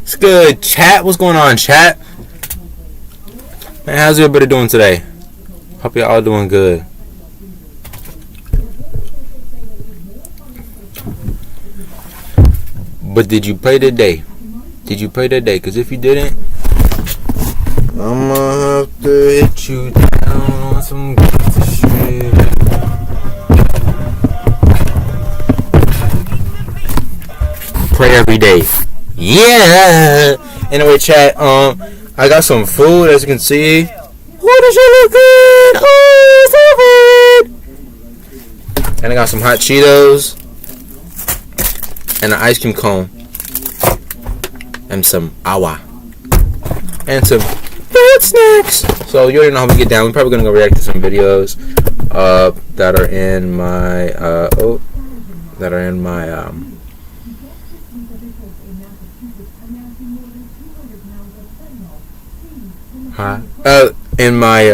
It's good, chat. What's going on, chat? Man, how's everybody doing today? Hope y'all doing good. But did you pray today? Did you pray today? Because if you didn't, I'ma have to hit you down on some gangsta shit. Pray every day. Yeah. Anyway, chat. I got some food, as you can see. Oh, this shit look good. Oh, so good. And I got some hot Cheetos and an ice cream cone and some awa and some fruit snacks. So you already know how we get down. We're probably gonna go react to some videos that are in my in my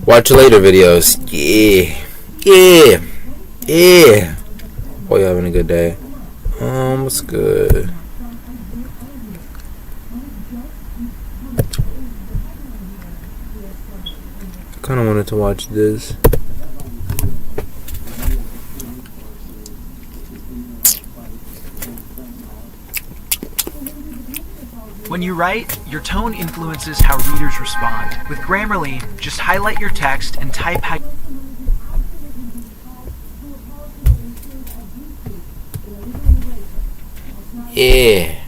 watch later videos. Yeah. Hope you're having a good day. What's good? I kind of wanted to watch this. When you write, your tone influences how readers respond. With Grammarly, just highlight your text and type how... Yeah.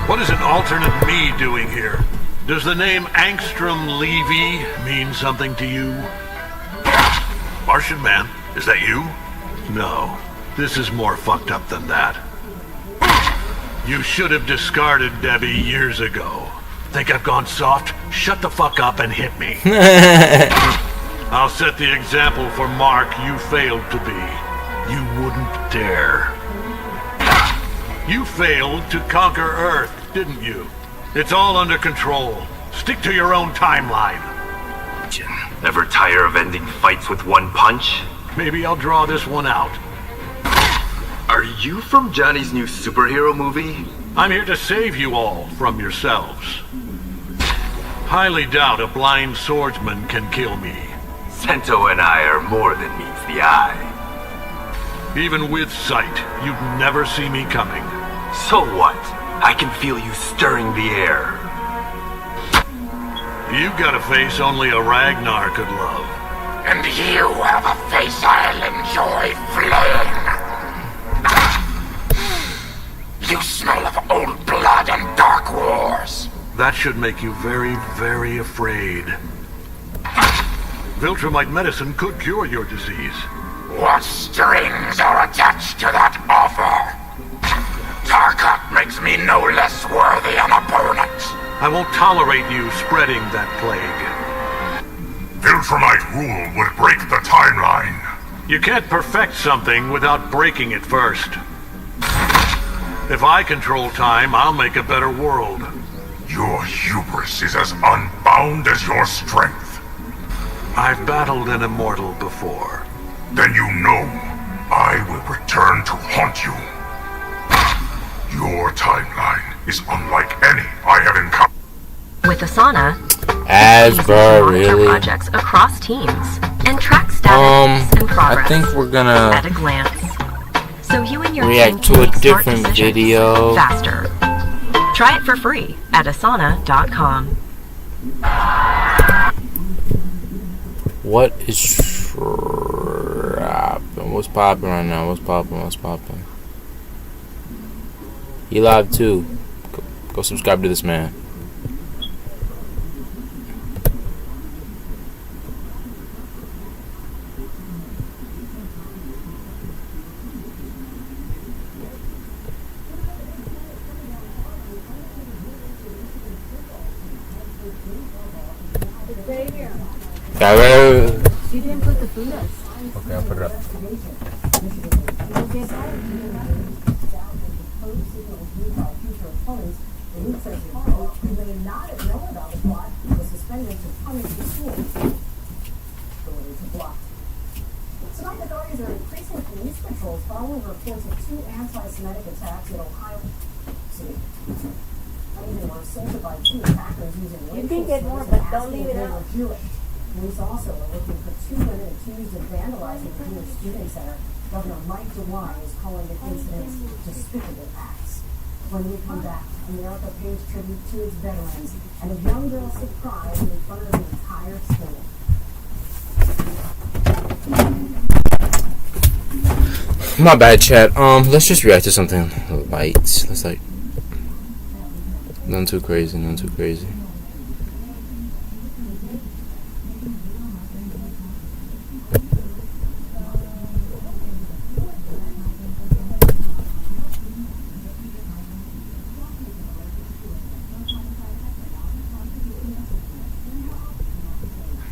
What is an alternate me doing here? Does the name Angstrom Livee mean something to you? Martian man, is that you? No, this is more fucked up than that. You should have discarded Debbie years ago. Think I've gone soft? Shut the fuck up and hit me. I'll set the example for Mark you failed to be. You wouldn't dare. You failed to conquer Earth, didn't you? It's all under control. Stick to your own timeline. Ever tire of ending fights with one punch? Maybe I'll draw this one out. Are you from Johnny's new superhero movie? I'm here to save you all from yourselves. Highly doubt a blind swordsman can kill me. Sento and I are more than meets the eye. Even with sight, you'd never see me coming. So what? I can feel you stirring the air. You've got a face only a Ragnar could love. And you have a face I'll enjoy flaying. You smell of old blood and dark wars. That should make you very, very afraid. Viltrumite medicine could cure your disease. What strings are attached to that offer? Tarkat makes me no less worthy an opponent. I won't tolerate you spreading that plague. Viltrumite rule would break the timeline. You can't perfect something without breaking it first. If I control time, I'll make a better world. Your hubris is as unbound as your strength. I've battled an immortal before. Then you know I will return to haunt you. Your timeline is unlike any I have encountered. With Asana, Really? projects across teams and track status and progress I think we're gonna at a glance. So you and your react team to a can make smart different decisions video faster. Try it for free at asana.com. What is what's popping right now? What's popping? He live too. Go subscribe to this man. You didn't put the food up. Okay, I'll put it up. Tonight, authorities are increasing police patrols following reports of 2 anti-Semitic attacks in Ohio City. They were assaulted by 2 attackers using racial can get more, slurs but and don't asking leave if it they out. were Jewish. Police also are looking for 2 women accused of vandalizing the Jewish Student Center. Governor Mike DeWine is calling the incidents despicable acts. When we come back, America pays tribute to its veterans, and a young girl surprised in front of the entire school. My bad, chat. Let's just react to something light. Let's like, none too crazy, none too crazy.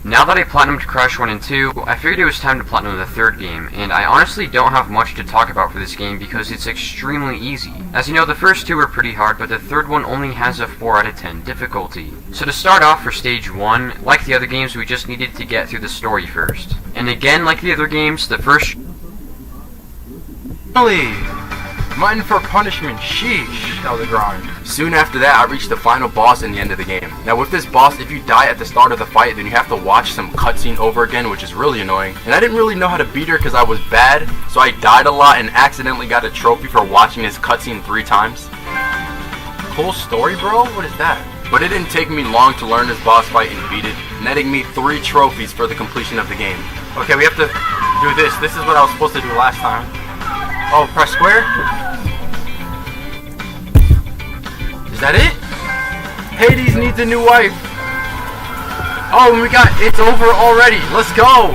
Now that I platinumed Crash 1 and 2, I figured it was time to platinum the third game, and I honestly don't have much to talk about for this game because it's extremely easy. As you know, the first 2 are pretty hard, but the third one only has a 4 out of 10 difficulty. So to start off for stage 1, like the other games, we just needed to get through the story first. And again, like the other games, the first... Mutton for punishment, sheesh, that was a grind. Soon after that, I reached the final boss in the end of the game. Now with this boss, if you die at the start of the fight, then you have to watch some cutscene over again, which is really annoying. And I didn't really know how to beat her because I was bad, so I died a lot and accidentally got a trophy for watching this cutscene 3 times. Cool story, bro? What is that? But it didn't take me long to learn this boss fight and beat it, netting me 3 trophies for the completion of the game. Okay, we have to do this. This is what I was supposed to do last time. Oh, press square? Is that it? Hades needs a new wife. Oh, and it's over already. Let's go.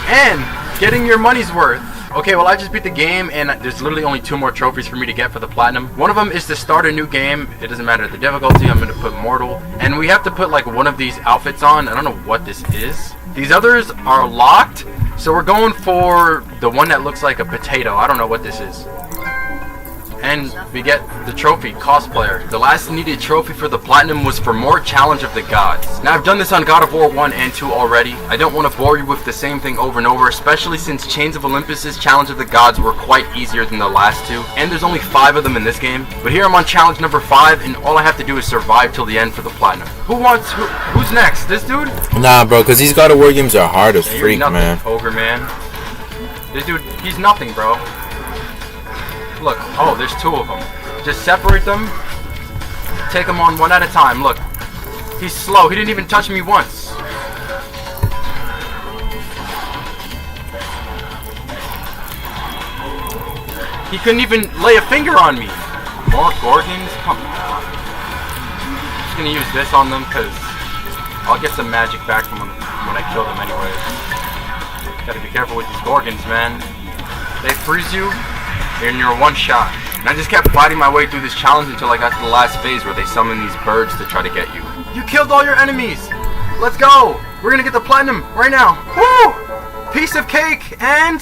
And getting your money's worth. Okay, well I just beat the game and there's literally only 2 more trophies for me to get for the platinum. One of them is to start a new game. It doesn't matter the difficulty. I'm going to put mortal. And we have to put like one of these outfits on. I don't know what this is. These others are locked. So we're going for the one that looks like a potato. I don't know what this is. And we get the trophy, cosplayer. The last needed trophy for the platinum was for more challenge of the gods. Now I've done this on God of War 1 and 2 already. I don't want to bore you with the same thing over and over, especially since Chains of Olympus's challenge of the gods were quite easier than the last 2. And there's only 5 of them in this game. But here I'm on challenge number 5 and all I have to do is survive till the end for the platinum. Who's next? This dude? Nah, bro, because these God of War games are hard as freak, nothing, man. Ogre man. This dude, he's nothing, bro. Look, oh, there's 2 of them. Just separate them. Take them on one at a time. Look, he's slow. He didn't even touch me once. He couldn't even lay a finger on me. More Gorgons? Come on. I'm just gonna use this on them because I'll get some magic back from when I kill them anyways. Gotta be careful with these Gorgons, man. They freeze you. And you're one shot. And I just kept fighting my way through this challenge until I got to the last phase where they summon these birds to try to get you. You killed all your enemies! Let's go! We're gonna get the platinum right now. Woo! Piece of cake and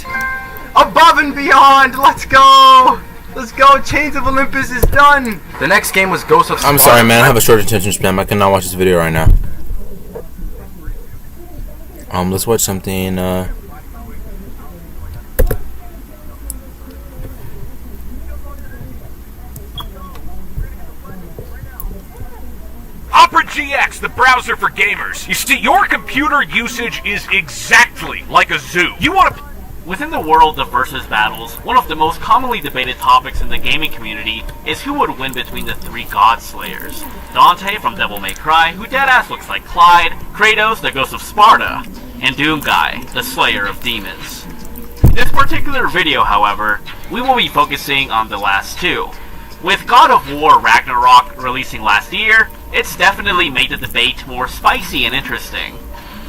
above and beyond! Let's go! Let's go! Chains of Olympus is done! The next game was Ghost of Sparta. I'm sorry, man. I have a short attention span. I cannot watch this video right now. Let's watch something, Opera GX, the browser for gamers. You see, your computer usage is exactly like a zoo. You want to... Within the world of versus battles, one of the most commonly debated topics in the gaming community is who would win between the 3 God Slayers. Dante from Devil May Cry, who deadass looks like Clyde, Kratos, the Ghost of Sparta, and Doomguy, the Slayer of Demons. In this particular video, however, we will be focusing on the last 2. With God of War Ragnarok releasing last year, it's definitely made the debate more spicy and interesting.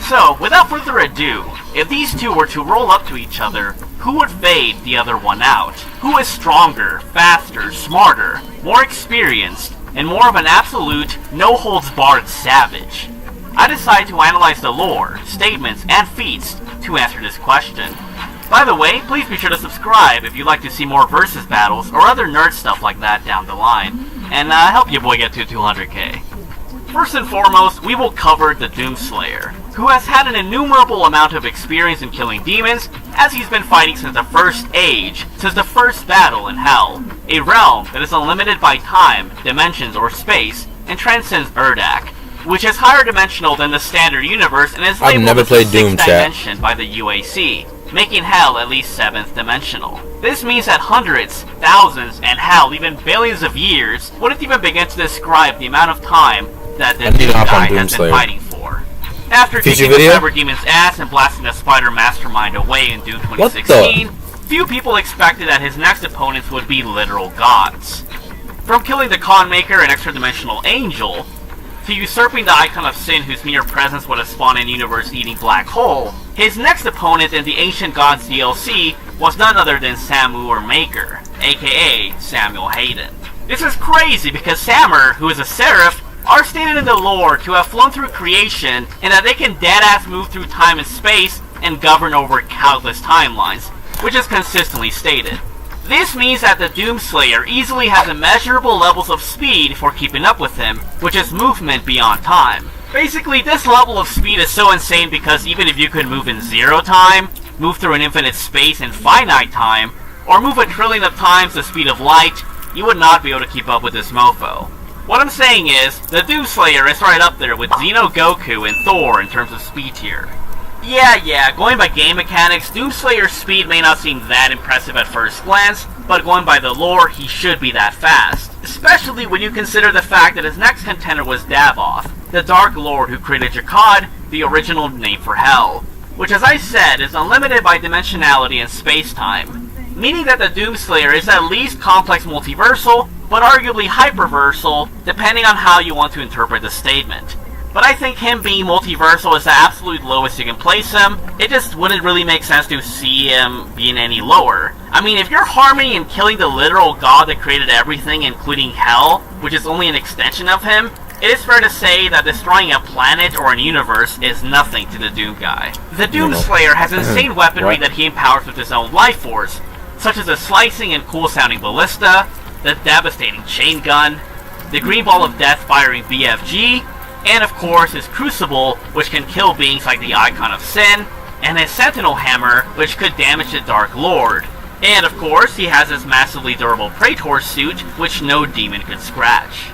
So, without further ado, if these 2 were to roll up to each other, who would fade the other one out? Who is stronger, faster, smarter, more experienced, and more of an absolute, no-holds-barred savage? I decided to analyze the lore, statements, and feats to answer this question. By the way, please be sure to subscribe if you'd like to see more versus battles or other nerd stuff like that down the line, and help your boy get to 200k. First and foremost, we will cover the Doomslayer. who has had an innumerable amount of experience in killing demons, as he's been fighting since the first age, since the first battle in Hell, a realm that is unlimited by time, dimensions, or space, and transcends Urdak, which is higher dimensional than the standard universe and is labeled as the 6th dimension by the UAC, making Hell at least 7th dimensional. This means that hundreds, thousands, and hell, even billions of years wouldn't even begin to describe the amount of time that the Doom guy has been fighting for. After kicking the Cyber Demon's ass and blasting the Spider Mastermind away in Doom 2016, few people expected that his next opponents would be literal gods. From killing the Conmaker and extra-dimensional Angel, to usurping the Icon of Sin whose mere presence would have spawned an universe-eating black hole, his next opponent in the Ancient Gods DLC was none other than Samu or Maker, aka Samuel Hayden. This is crazy because Samur, who is a Seraph, are stated in the lore to have flown through creation and that they can deadass move through time and space and govern over countless timelines, which is consistently stated. This means that the Doomslayer easily has immeasurable levels of speed for keeping up with him, which is movement beyond time. Basically, this level of speed is so insane because even if you could move in 0 time, move through an infinite space in finite time, or move a trillion of times the speed of light, you would not be able to keep up with this mofo. What I'm saying is, the Doomslayer is right up there with Xeno Goku and Thor in terms of speed tier. Yeah, going by game mechanics, Doomslayer's speed may not seem that impressive at first glance, but going by the lore, he should be that fast. Especially when you consider the fact that his next contender was Davoth, the Dark Lord who created Jakad, the original name for Hell, which as I said is unlimited by dimensionality and space-time, meaning that the Doomslayer is at least complex multiversal, but arguably hyperversal, depending on how you want to interpret the statement. But I think him being multiversal is the absolute lowest you can place him. It just wouldn't really make sense to see him being any lower. I mean, if you're harming and killing the literal god that created everything, including Hell, which is only an extension of him, it is fair to say that destroying a planet or an universe is nothing to the Doom guy. The Doomslayer has insane weaponry that he empowers with his own life force, such as the slicing and cool-sounding ballista, the devastating chain gun, the green ball of death firing BFG, and of course his Crucible, which can kill beings like the Icon of Sin, and his Sentinel Hammer, which could damage the Dark Lord. And of course he has his massively durable Praetor suit, which no demon could scratch.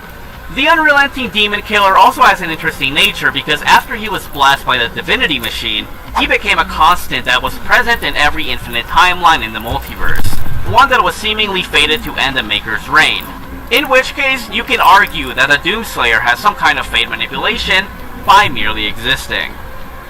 The Unrelenting Demon Killer also has an interesting nature because after he was blessed by the Divinity Machine, he became a constant that was present in every infinite timeline in the multiverse, one that was seemingly fated to end the Maker's reign. In which case, you can argue that the Doomslayer has some kind of fate manipulation by merely existing.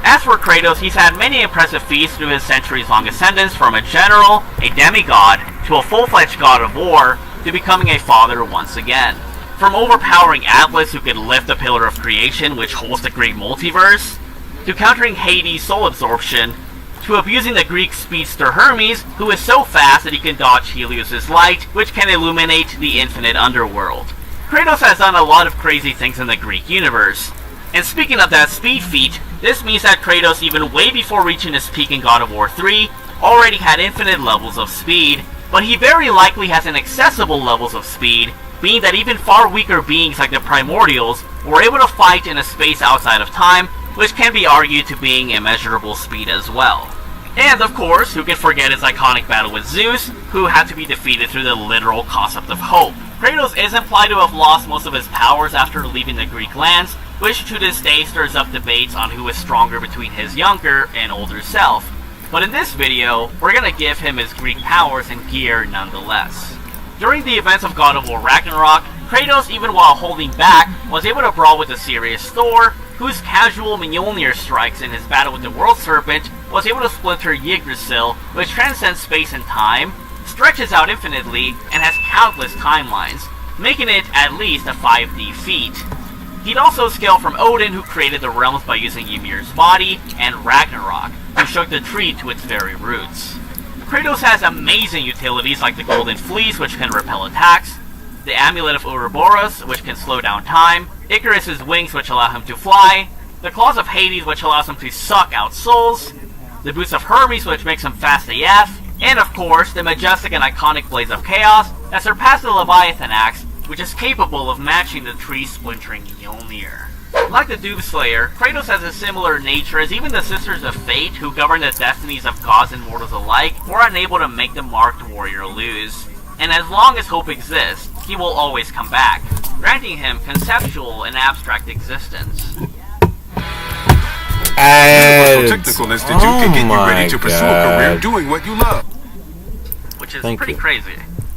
As for Kratos, he's had many impressive feats through his centuries-long ascendance from a general, a demigod, to a full-fledged god of war, to becoming a father once again. From overpowering Atlas, who could lift the Pillar of Creation, which holds the great multiverse, to countering Hades' soul absorption, to abusing the Greek speedster Hermes, who is so fast that he can dodge Helios' light, which can illuminate the infinite underworld. Kratos has done a lot of crazy things in the Greek universe. And speaking of that speed feat, this means that Kratos, even way before reaching his peak in God of War 3, already had infinite levels of speed, but he very likely has inaccessible levels of speed, being that even far weaker beings like the Primordials were able to fight in a space outside of time, which can be argued to being immeasurable speed as well. And of course, who can forget his iconic battle with Zeus, who had to be defeated through the literal concept of hope. Kratos is implied to have lost most of his powers after leaving the Greek lands, which to this day stirs up debates on who is stronger between his younger and older self. But in this video, we're gonna give him his Greek powers and gear nonetheless. During the events of God of War Ragnarok, Kratos, even while holding back, was able to brawl with the serious Thor, whose casual Mjolnir strikes in his battle with the World Serpent was able to splinter Yggdrasil, which transcends space and time, stretches out infinitely, and has countless timelines, making it at least a 5D feat. He'd also scale from Odin, who created the realms by using Ymir's body, and Ragnarok, who shook the tree to its very roots. Kratos has amazing utilities like the Golden Fleece, which can repel attacks, the Amulet of Ouroboros, which can slow down time, Icarus's wings, which allow him to fly, the Claws of Hades, which allows him to suck out souls, the Boots of Hermes, which makes him fast AF, and of course, the majestic and iconic Blades of Chaos that surpass the Leviathan axe, which is capable of matching the tree-splintering Mjolnir. Like the Doomslayer, Kratos has a similar nature as even the Sisters of Fate, who govern the destinies of gods and mortals alike, were unable to make the marked warrior lose. And as long as hope exists, he will always come back, granting him conceptual and abstract existence. Technical institute can get you ready to pursue a career doing what you love. Which is pretty crazy.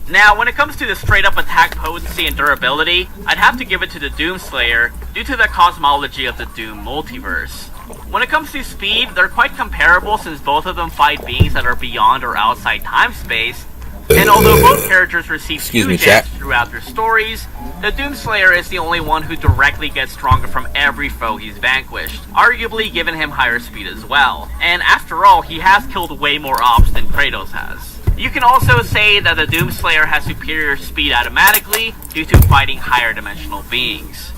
Now, when it comes to the straight-up attack potency and durability, I'd have to give it to the Doomslayer due to the cosmology of the Doom multiverse. When it comes to speed, they're quite comparable since both of them fight beings that are beyond or outside time-space, and although both characters receive huge edge throughout their stories, the Doomslayer is the only one who directly gets stronger from every foe he's vanquished, arguably giving him higher speed as well. And after all, he has killed way more ops than Kratos has. You can also say that the Doomslayer has superior speed automatically due to fighting higher dimensional beings.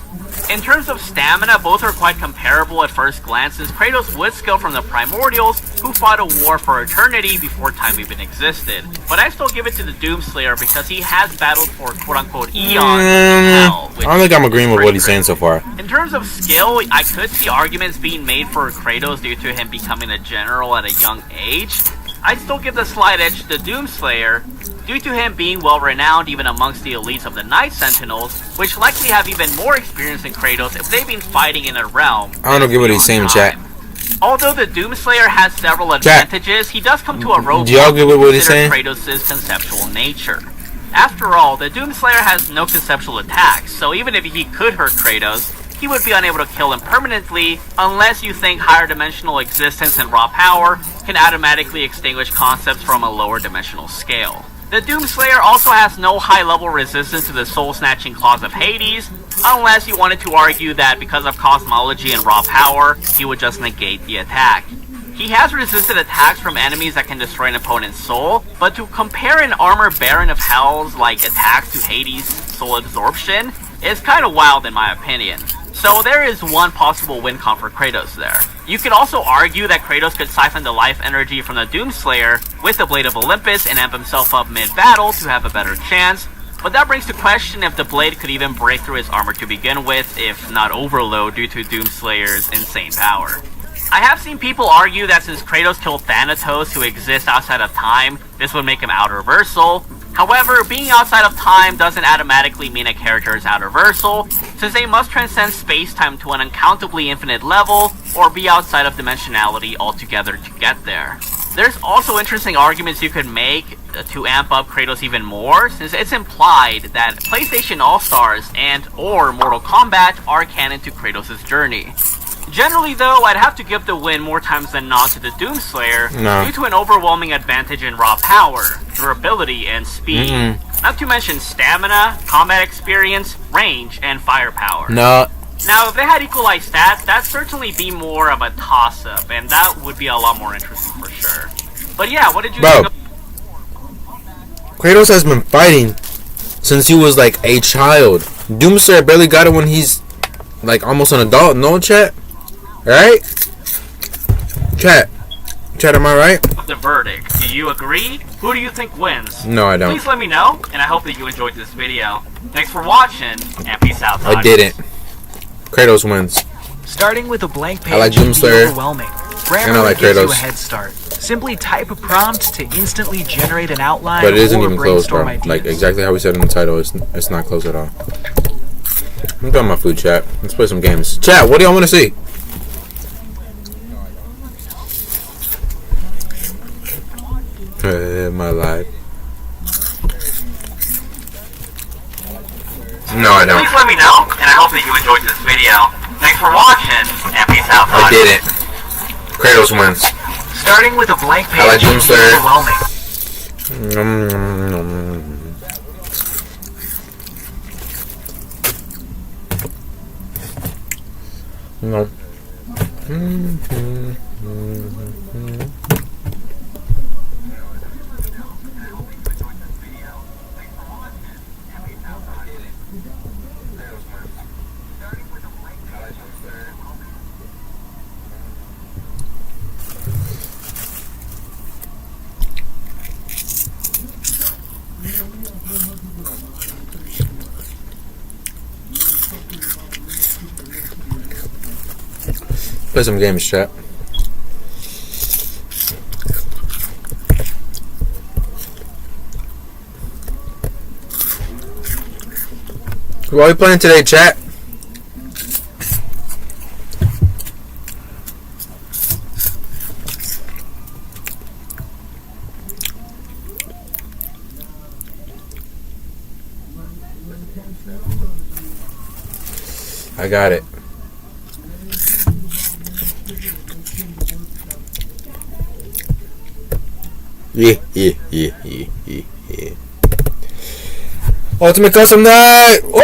In terms of stamina, both are quite comparable at first glance since Kratos would scale from the Primordials, who fought a war for eternity before time even existed. But I still give it to the Doomslayer because he has battled for quote-unquote eons in hell. I don't think I'm agreeing with what he's saying so far. In terms of skill, I could see arguments being made for Kratos due to him becoming a general at a young age. I'd still give the slight edge to the Doomslayer, due to him being well-renowned even amongst the elites of the Night Sentinels, which likely have even more experience than Kratos if they've been fighting in a realm. I don't get what he's saying, chat. Although the Doomslayer has several advantages, he does come to a roadblock do y'all get what he's saying? Kratos' conceptual nature. After all, the Doomslayer has no conceptual attacks, so even if he could hurt Kratos, he would be unable to kill him permanently unless you think higher dimensional existence and raw power can automatically extinguish concepts from a lower dimensional scale. The Doomslayer also has no high-level resistance to the soul-snatching claws of Hades, unless you wanted to argue that because of cosmology and raw power, he would just negate the attack. He has resisted attacks from enemies that can destroy an opponent's soul, but to compare an armor baron of hell's like attacks to Hades' soul absorption is kind of wild in my opinion. So there is one possible win con for Kratos there. You could also argue that Kratos could siphon the life energy from the Doomslayer with the Blade of Olympus and amp himself up mid-battle to have a better chance, but that brings to question if the blade could even break through his armor to begin with, if not overload due to Doomslayer's insane power. I have seen people argue that since Kratos killed Thanatos, who exists outside of time, this would make him out-reversal. However, being outside of time doesn't automatically mean a character is out-reversal, since they must transcend space-time to an uncountably infinite level, or be outside of dimensionality altogether to get there. There's also interesting arguments you could make to amp up Kratos even more, since it's implied that PlayStation All-Stars and or Mortal Kombat are canon to Kratos' journey. Generally though, I'd have to give the win more times than not to the Doomslayer due to an overwhelming advantage in raw power, durability, and speed. Not to mention stamina, combat experience, range, and firepower. Now, if they had equalized stats, that'd certainly be more of a toss-up, and that would be a lot more interesting for sure. But yeah, what did you think of... Kratos has been fighting since he was like a child. Doomslayer barely got it when he's like almost an adult, no chat? Right? Chat, am I right? The verdict. Do you agree? Who do you think wins? No, I don't. Please let me know, and I hope that you enjoyed this video. Thanks for watching, and peace out. I didn't. Kratos wins. Starting with a blank page I like Doomslayer, overwhelming. and I like gives you Kratos. a head start. Simply type a prompt to instantly generate an outline. But it isn't or even close, bro. brainstorm Like exactly how we said in the title, it's not close at all. I'm done my food, chat. Let's play some games. Chat, what do y'all want to see? My life. No, I don't. Please let me know, and I hope that you enjoyed this video. Thanks for watching, and peace out. I didn't. Kratos wins. Starting with a blank page. I like Doomslayer. No. play some games, chat. What are we playing today, chat? I got it. Yeah. Ultimate Custom Night! Woo!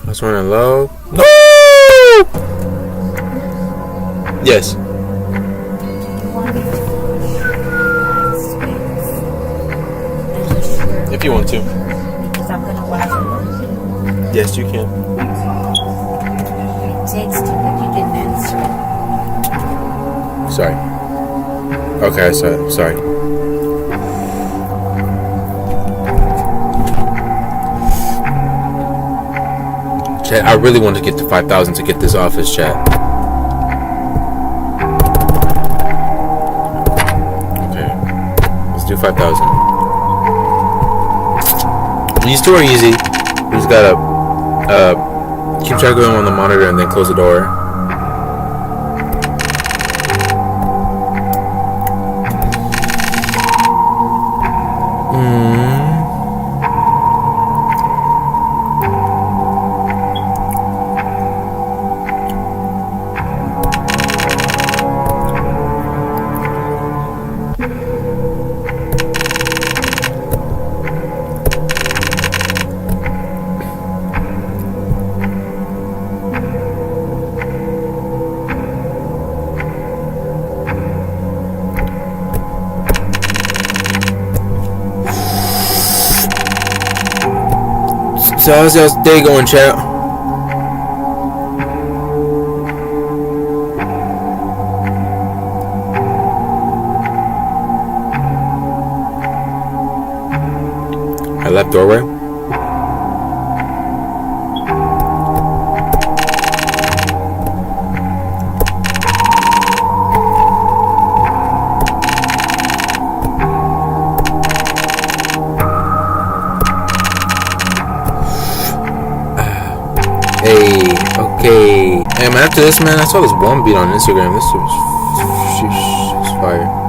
That's running low. No! Yes. If you want to. Because I'm gonna watch it. Yes, you can. Text you, but you didn't answer it. Sorry. Okay, sorry. Chat, I really want to get to 5,000 to get this office, chat. Okay, let's do 5,000. These two are easy. We just gotta keep track of them on the monitor and then close the door. So how's y'all's day going, chat? I left doorway. Okay. Hey, man, after this, man, I saw this one beat on Instagram. This was fire.